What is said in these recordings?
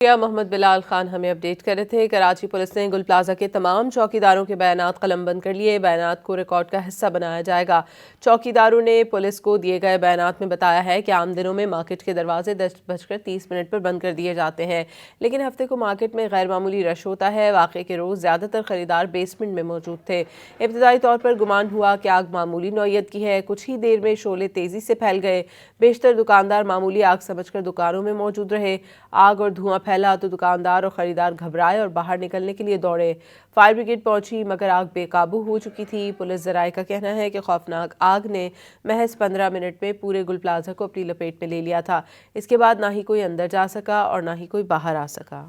محمد بلال خان ہمیں اپڈیٹ کر رہے تھے۔ کراچی پولیس نے گل پلازہ کے تمام چوکیداروں کے بیانات قلم بند کر لیے۔ بیانات کو ریکارڈ کا حصہ بنایا جائے گا۔ چوکیداروں نے پولیس کو دیے گئے بیانات میں بتایا ہے کہ عام دنوں میں مارکیٹ کے دروازے 10:30 پر بند کر دیے جاتے ہیں، لیکن ہفتے کو مارکیٹ میں غیر معمولی رش ہوتا ہے۔ واقعے کے روز زیادہ تر خریدار بیسمنٹ میں موجود تھے۔ ابتدائی طور پر گمان ہوا کہ آگ معمولی نوعیت کی ہے۔ کچھ ہی دیر میں شعلے تیزی سے پھیل گئے۔ بیشتر دکاندار معمولی آگ سمجھ کر دکانوں میں موجود رہے۔ آگ اور دھواں پھیلا تو دکاندار اور خریدار گھبرائے اور باہر نکلنے کے لیے دوڑے۔ فائر بریگیڈ پہنچی مگر آگ بے قابو ہو چکی تھی۔ پولیس ذرائع کا کہنا ہے کہ خوفناک آگ نے محض 15 منٹ میں پورے گل پلازہ کو اپنی لپیٹ میں لے لیا تھا۔ اس کے بعد نہ ہی کوئی اندر جا سکا اور نہ ہی کوئی باہر آ سکا۔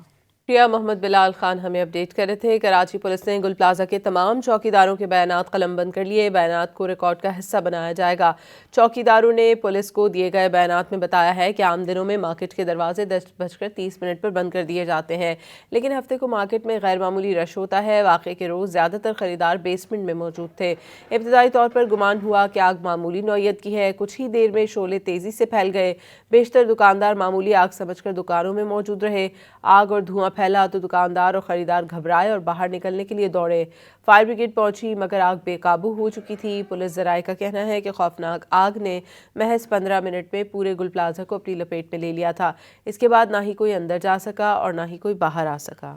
محمد بلال خان ہمیں اپڈیٹ کر رہے تھے۔ کراچی پولیس نے گل پلازہ کے تمام چوکیداروں کے بیانات قلم بند کر لیے۔ بیانات کو ریکارڈ کا حصہ بنایا جائے گا۔ چوکیداروں نے پولیس کو دیے گئے بیانات میں بتایا ہے کہ عام دنوں میں مارکیٹ کے دروازے 10:30 پر بند کر دیے جاتے ہیں، لیکن ہفتے کو مارکیٹ میں غیر معمولی رش ہوتا ہے۔ واقعے کے روز زیادہ تر خریدار بیسمنٹ میں موجود تھے۔ ابتدائی طور پر گمان ہوا کہ آگ معمولی نوعیت کی ہے۔ کچھ ہی دیر میں شعلے تیزی سے پھیل گئے۔ بیشتر دکاندار معمولی آگ سمجھ کر دکانوں میں موجود رہے۔ آگ اور دھواں پھیلا تو دکاندار اور خریدار گھبرائے اور باہر نکلنے کے لیے دوڑے۔ فائر بریگیڈ پہنچی مگر آگ بے قابو ہو چکی تھی۔ پولیس ذرائع کا کہنا ہے کہ خوفناک آگ نے محض 15 منٹ میں پورے گل پلازہ کو اپنی لپیٹ میں لے لیا تھا۔ اس کے بعد نہ ہی کوئی اندر جا سکا اور نہ ہی کوئی باہر آ سکا۔